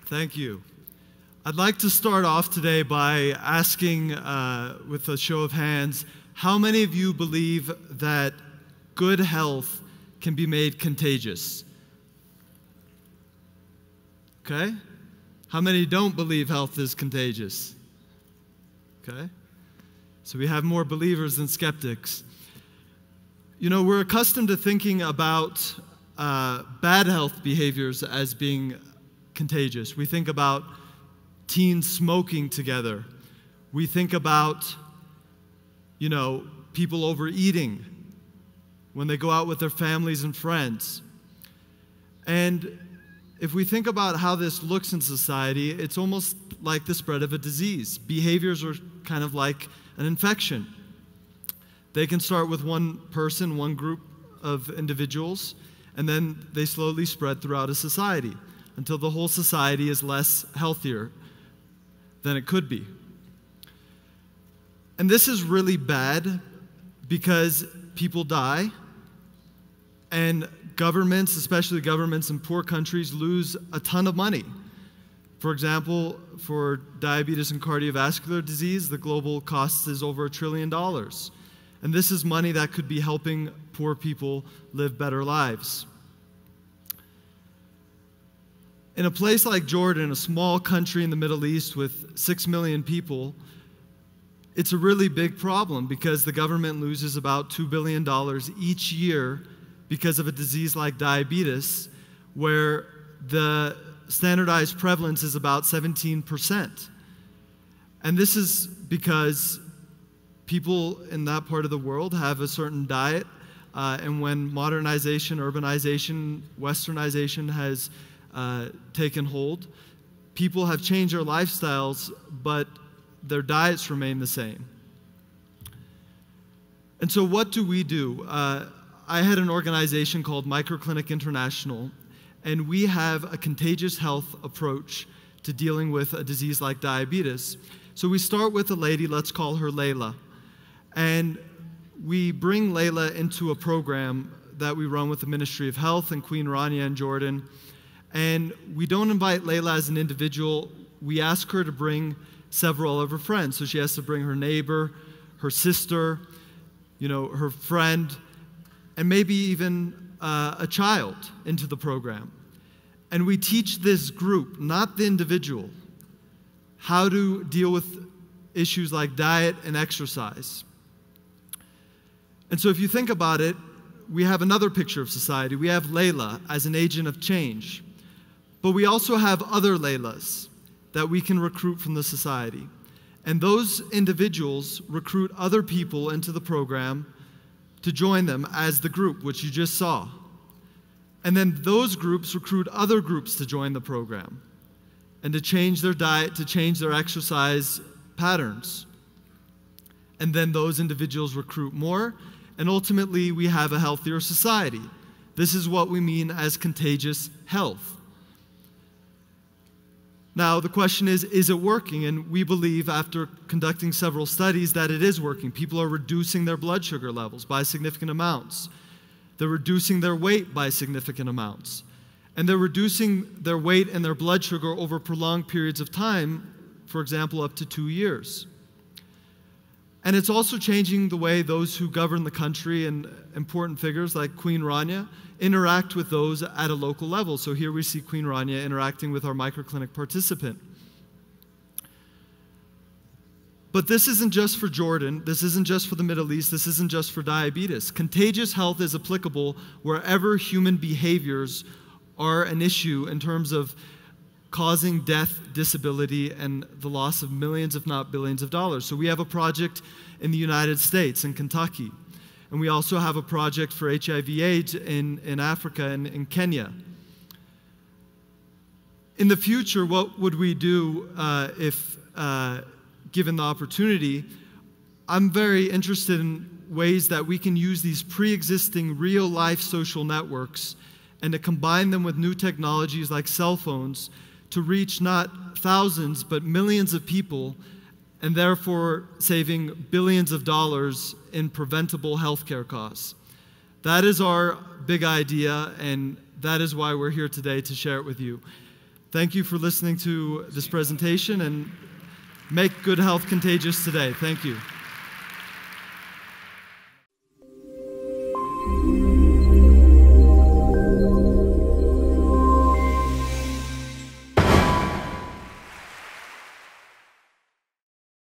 Thank you. I'd like to start off today by asking, with a show of hands, how many of you believe that good health can be made contagious? Okay? How many don't believe health is contagious? Okay? So we have more believers than skeptics. You know, we're accustomed to thinking about bad health behaviors as being contagious. We think about teens smoking together. We think about, people overeating when they go out with their families and friends. And if we think about how this looks in society, it's almost like the spread of a disease. Behaviors are kind of like an infection. They can start with one person, one group of individuals, and then they slowly spread throughout a society until the whole society is less healthier than it could be. And this is really bad because people die, and governments, especially governments in poor countries, lose a ton of money. For example, for diabetes and cardiovascular disease, the global cost is over $1 trillion. And this is money that could be helping poor people live better lives. In a place like Jordan, a small country in the Middle East with 6 million people, it's a really big problem because the government loses about $2 billion each year because of a disease like diabetes, where the standardized prevalence is about 17%. And this is because people in that part of the world have a certain diet, and when modernization, urbanization, westernization has taken hold, people have changed their lifestyles, but their diets remain the same. And so what do we do? I had an organization called Microclinic International, and we have a contagious health approach to dealing with a disease like diabetes. So we start with a lady, let's call her Layla. And we bring Layla into a program that we run with the Ministry of Health and Queen Rania in Jordan. And we don't invite Layla as an individual. We ask her to bring several of her friends. So she has to bring her neighbor, her sister, her friend, and maybe even a child into the program. And we teach this group, not the individual, how to deal with issues like diet and exercise. And so if you think about it, we have another picture of society. We have Layla as an agent of change. But we also have other Laylas that we can recruit from the society. And those individuals recruit other people into the program to join them as the group, which you just saw. And then those groups recruit other groups to join the program and to change their diet, to change their exercise patterns. And then those individuals recruit more, and ultimately we have a healthier society. This is what we mean as contagious health. Now, the question is it working? And we believe, after conducting several studies, that it is working. People are reducing their blood sugar levels by significant amounts. They're reducing their weight by significant amounts. And they're reducing their weight and their blood sugar over prolonged periods of time, for example, up to 2 years. And it's also changing the way those who govern the country and important figures like Queen Rania interact with those at a local level. So here we see Queen Rania interacting with our microclinic participant. But this isn't just for Jordan. This isn't just for the Middle East. This isn't just for diabetes. Contagious health is applicable wherever human behaviors are an issue in terms of causing death, disability, and the loss of millions, if not billions of dollars. So we have a project in the United States, in Kentucky. And we also have a project for HIV/AIDS in Africa and in Kenya. In the future, what would we do if given the opportunity? I'm very interested in ways that we can use these pre-existing real-life social networks and to combine them with new technologies like cell phones to reach not thousands but millions of people, and therefore saving billions of dollars in preventable healthcare costs. That is our big idea, and that is why we're here today to share it with you. Thank you for listening to this presentation, and make good health contagious today. Thank you.